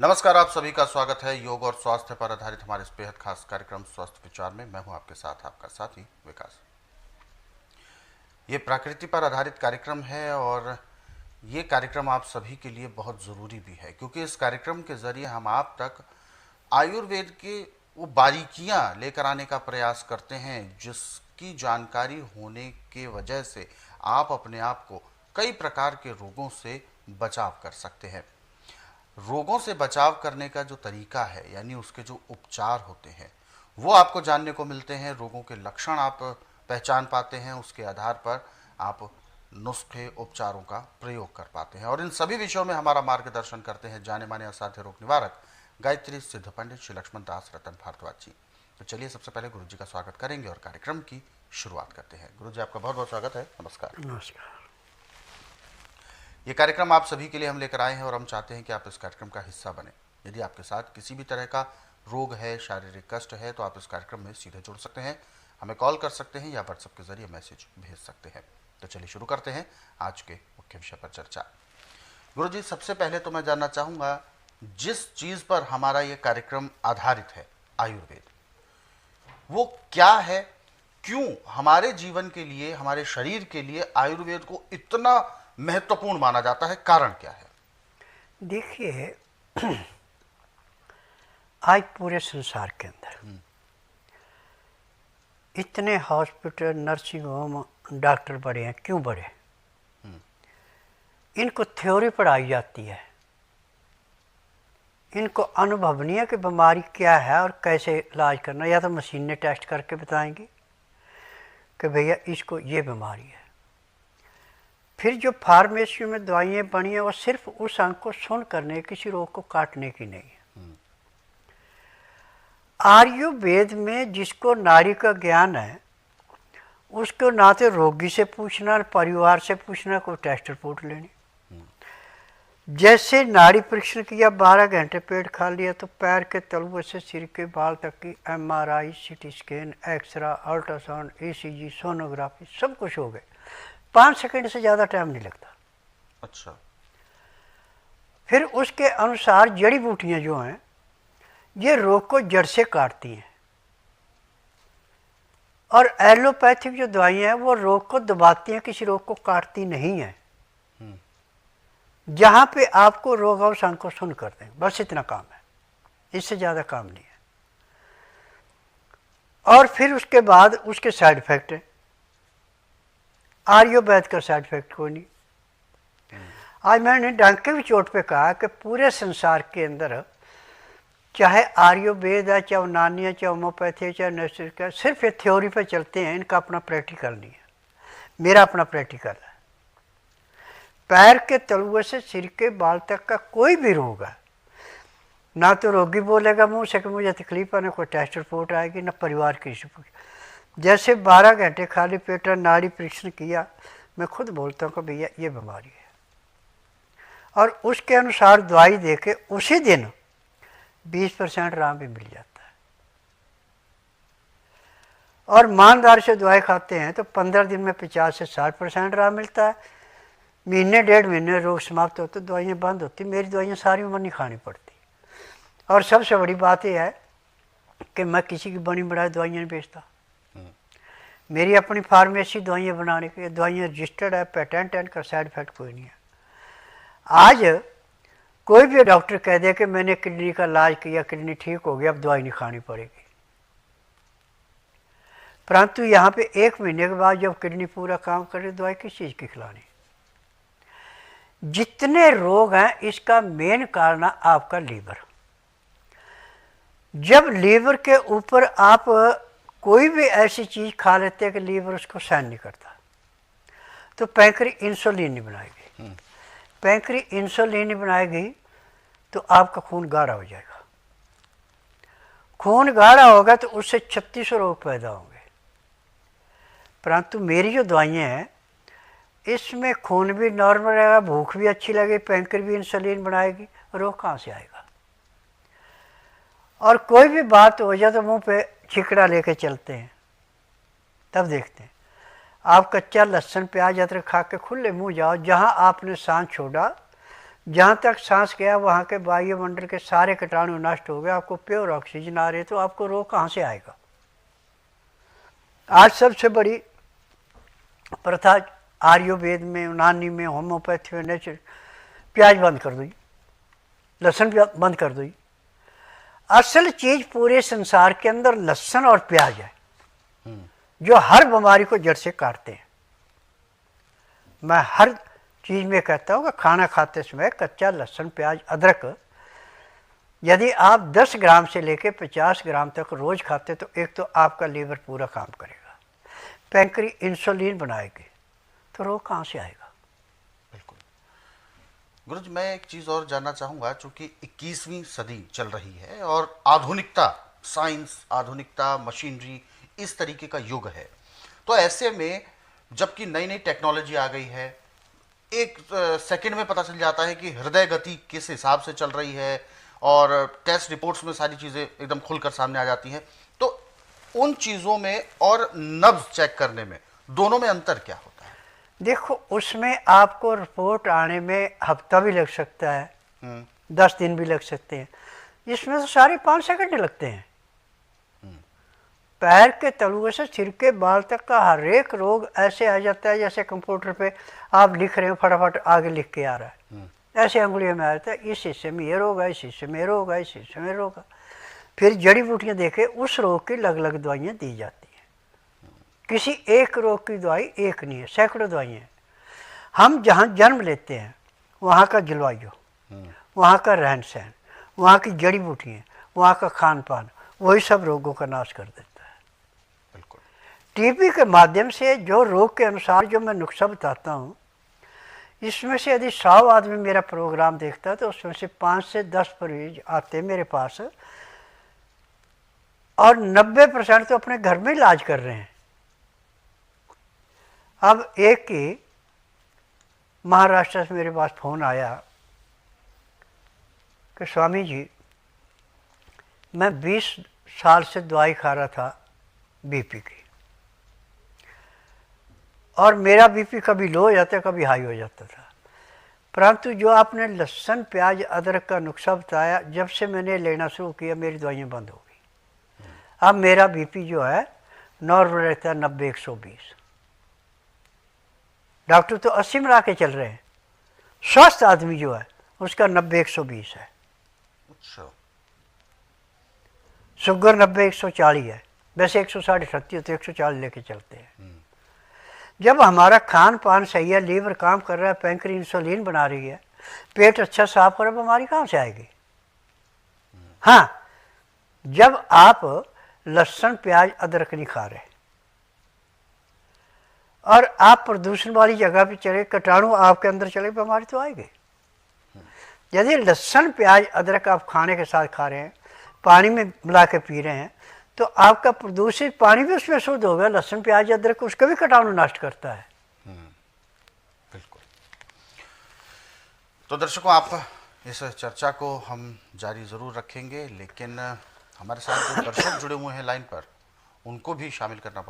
नमस्कार, आप सभी का स्वागत है योग और स्वास्थ्य पर आधारित हमारे इस बेहद खास कार्यक्रम स्वस्थ विचार में। मैं हूं आपके साथ आपका साथी विकास। ये प्रकृति पर आधारित कार्यक्रम है और ये कार्यक्रम आप सभी के लिए बहुत ज़रूरी भी है, क्योंकि इस कार्यक्रम के ज़रिए हम आप तक आयुर्वेद के वो बारीकियां लेकर आने का प्रयास करते हैं जिसकी जानकारी होने के वजह से आप अपने आप को कई प्रकार के रोगों से बचाव कर सकते हैं। रोगों से बचाव करने का जो तरीका है, यानी उसके जो उपचार होते हैं, वो आपको जानने को मिलते हैं। रोगों के लक्षण आप पहचान पाते हैं, उसके आधार पर आप नुस्खे उपचारों का प्रयोग कर पाते हैं। और इन सभी विषयों में हमारा मार्गदर्शन करते हैं जाने माने असाध्य रोग निवारक गायत्री सिद्ध पंडित श्री लक्ष्मण दास रतन भारद्वाज जी। तो चलिए सबसे पहले गुरु जी का स्वागत करेंगे और कार्यक्रम की शुरुआत करते हैं। गुरु जी, आपका बहुत बहुत स्वागत है। नमस्कार। नमस्कार। ये कार्यक्रम आप सभी के लिए हम लेकर आए हैं और हम चाहते हैं कि आप इस कार्यक्रम का हिस्सा बने। यदि आपके साथ किसी भी तरह का रोग है, शारीरिक कष्ट है, तो आप इस कार्यक्रम में सीधे जुड़ सकते हैं, हमें कॉल कर सकते हैं या व्हाट्सएप के जरिए मैसेज भेज सकते हैं। तो चलिए शुरू करते हैं आज के मुख्य विषय पर चर्चा। गुरु जी, सबसे पहले तो मैं जानना चाहूँगा, जिस चीज़ पर हमारा ये कार्यक्रम आधारित है, आयुर्वेद, वो क्या है? क्यों हमारे जीवन के लिए, हमारे शरीर के लिए आयुर्वेद को इतना महत्वपूर्ण माना जाता है? कारण क्या है? देखिए, आज पूरे संसार के अंदर इतने हॉस्पिटल, नर्सिंग होम, डॉक्टर बढ़े हैं। क्यों बढ़े? इनको थ्योरी पढ़ाई जाती है, इनको अनुभव नहीं है कि बीमारी क्या है और कैसे इलाज करना। या तो मशीन ने टेस्ट करके बताएंगी कि भैया इसको ये बीमारी है। फिर जो फार्मेसी में दवाइयाँ बनी हैं वो सिर्फ उस अंग को सुन करने, किसी रोग को काटने की नहीं है। आयुर्वेद में जिसको नाड़ी का ज्ञान है उसको ना तो रोगी से पूछना, ना परिवार से पूछना, कोई टेस्ट रिपोर्ट लेनी। जैसे नाड़ी परीक्षण किया, 12 घंटे पेट खा लिया, तो पैर के तलुए से सिर के बाल तक की MRI, CT scan, x-ray, ultrasound, ECG, sonography सब कुछ हो गए। 5 सेकंड से ज़्यादा टाइम नहीं लगता। अच्छा। फिर उसके अनुसार जड़ी बूटियाँ जो हैं ये रोग को जड़ से काटती हैं, और एलोपैथिक जो दवाइयाँ हैं वो रोग को दबाती हैं, किसी रोग को काटती नहीं है। जहाँ पे आपको रोग और संग को सुन कर दें, बस इतना काम है, इससे ज़्यादा काम नहीं है। और फिर उसके बाद उसके साइड इफेक्ट है। आयुर्वेद का साइड इफेक्ट कोई नहीं। आज मैंने डंके की चोट पे कहा कि पूरे संसार के अंदर चाहे आयुर्वेद है, चाहे यूनानी है, चाहे होम्योपैथी है, चाहे नेचुरल है, सिर्फ ये थ्योरी पे चलते हैं, इनका अपना प्रैक्टिकल नहीं है। मेरा अपना प्रैक्टिकल है। पैर के तलुए से सिर के बाल तक का कोई भी रोग है, ना तो रोगी बोलेगा मुँह से कि मुझे तकलीफ है, ना कोई टेस्ट रिपोर्ट आएगी, ना परिवार की रिपोर्ट। जैसे 12 घंटे खाली पेट नाड़ी परीक्षण किया, मैं खुद बोलता हूँ कि भैया ये बीमारी है, और उसके अनुसार दवाई देके उसी दिन 20% आराम भी मिल जाता है। और ईमानदार से दवाई खाते हैं तो 15 दिन में 50 से 60% आराम मिलता है। महीने 1.5 महीने रोग समाप्त होते, दवाइयाँ बंद होती। मेरी दवाइयाँ सारी उम्र नहीं खानी पड़ती। और सबसे बड़ी बात यह है कि मैं किसी की बनी बढ़ाई दवाइयाँ नहीं बेचता। मेरी अपनी फार्मेसी दवाइयाँ बनाने की, दवाइयाँ रजिस्टर्ड है, पेटेंट है, इनका साइड इफेक्ट कोई नहीं है। आज कोई भी डॉक्टर कह दे कि मैंने किडनी का इलाज किया, किडनी ठीक हो गया, अब दवाई नहीं खानी पड़ेगी। परंतु यहाँ पे 1 महीने के बाद जब किडनी पूरा काम करे, दवाई किस चीज़ की खिलानी? जितने रोग हैं इसका मेन कारण है आपका लीवर। जब लीवर के ऊपर आप कोई भी ऐसी चीज़ खा लेते हैं कि लीवर उसको सहन नहीं करता, तो पैंक्री इंसुलिन नहीं बनाएगी। पैंक्री इंसुलिन नहीं बनाएगी तो आपका खून गाढ़ा हो जाएगा। खून गाढ़ा होगा तो उससे 3600 रोग पैदा होंगे। परंतु मेरी जो दवाइयाँ हैं इसमें खून भी नॉर्मल रहेगा, भूख भी अच्छी लगेगी, पैंक्री भी इंसुलिन बनाएगी, रोग कहाँ से आएगा? और कोई भी बात हो जाए तो मुंह पे छिकड़ा लेके चलते हैं, तब देखते हैं। आप कच्चा लहसुन प्याज अदरक खा के खुले मुंह जाओ, जहाँ आपने सांस छोड़ा जहाँ तक सांस गया वहाँ के वायुमंडल के सारे कीटाणु नष्ट हो गए, आपको प्योर ऑक्सीजन आ रही है, तो आपको रोग कहाँ से आएगा। आज सबसे बड़ी प्रथा आयुर्वेद में, यूनानी में, होम्योपैथी में, नेचर, प्याज बंद कर दो, लहसुन बंद कर दो। असल चीज पूरे संसार के अंदर लहसुन और प्याज है, जो हर बीमारी को जड़ से काटते हैं। मैं हर चीज में कहता हूँ कि खाना खाते समय कच्चा लहसुन, प्याज, अदरक यदि आप 10 ग्राम से लेकर 50 ग्राम तक रोज खाते तो एक तो आपका लीवर पूरा काम करेगा, पैंक्री इंसुलिन बनाएगी, तो रोग कहाँ से आएगा। बिल्कुल गुरुजी, मैं एक चीज़ और जानना चाहूँगा, चूँकि 21वीं सदी चल रही है और आधुनिकता, साइंस, आधुनिकता, मशीनरी, इस तरीके का युग है, तो ऐसे में जबकि नई नई टेक्नोलॉजी आ गई है, एक सेकंड में पता चल जाता है कि हृदय गति किस हिसाब से चल रही है और टेस्ट रिपोर्ट्स में सारी चीज़ें एकदम खुलकर सामने आ जाती हैं, तो उन चीज़ों में और नब्ज चेक करने में, दोनों में अंतर क्या होता है? देखो, उसमें आपको रिपोर्ट आने में हफ्ता भी लग सकता है, 10 दिन भी लग सकते हैं, इसमें तो सारे 5 सेकंड लगते हैं। पैर के तलुए से सिर के बाल तक का हर एक रोग ऐसे आ जाता है जैसे कंप्यूटर पे आप लिख रहे हो, फटाफट आगे लिख के आ रहा है, ऐसे अंगुलियों में आ जाता है, इस हिस्से में ये रोग है, इस हिस्से में रोग है, इस हिस्से में रोग है। फिर जड़ी बूटियाँ देके उस रोग की अलग अलग दवाइयाँ दी जाती हैं। किसी एक रोग की दवाई एक नहीं है, सैकड़ों दवाइयाँ हैं। हम जहाँ जन्म लेते हैं वहाँ का जलवायु, वहाँ का रहन सहन, वहाँ की जड़ी बूटियाँ, वहाँ का खान पान, वही सब रोगों का नाश कर देता है। टीबी के माध्यम से जो रोग के अनुसार जो मैं नुस्खा बताता हूँ, इसमें से यदि 100 आदमी मेरा प्रोग्राम देखता है तो उसमें से 5 से 10 मरीज आते हैं मेरे पास और 90% तो अपने घर में इलाज कर रहे हैं। अब एक ही महाराष्ट्र से मेरे पास फ़ोन आया कि स्वामी जी, मैं 20 साल से दवाई खा रहा था बीपी की, और मेरा बीपी कभी लो हो जाता, कभी हाई हो जाता था, परंतु जो आपने लहसुन, प्याज, अदरक का नुस्खा बताया, जब से मैंने लेना शुरू किया मेरी दवाइयाँ बंद हो गई। अब मेरा बीपी जो है नॉर्मल रहता है 90-120। डॉक्टर तो 80 में ला के चल रहे हैं, स्वस्थ आदमी जो है उसका 90-120 है। शुगर 90-140 है, वैसे 160-138 तो 140 लेके चलते हैं। जब हमारा खान पान सही है, लीवर काम कर रहा है, पैंक्री इंसुलिन बना रही है, पेट अच्छा साफ कर रहा है, बीमारी कहाँ से आएगी। हाँ, जब आप लहसुन, प्याज, अदरक नहीं खा रहे और आप प्रदूषण वाली जगह पे चले, कीटाणु आपके अंदर चले, बीमारी तो आएगी। यदि लहसुन, प्याज, अदरक आप खाने के साथ खा रहे हैं, पानी में मिला के पी रहे हैं, तो आपका प्रदूषित पानी भी उसमें शुद्ध होगा। लहसुन, प्याज, अदरक उसका भी कीटाणु नष्ट करता है। बिल्कुल। तो दर्शकों, आप इस चर्चा को हम जारी जरूर रखेंगे, लेकिन हमारे साथ जो दर्शक जुड़े हुए हैं लाइन पर, उनको भी शामिल करना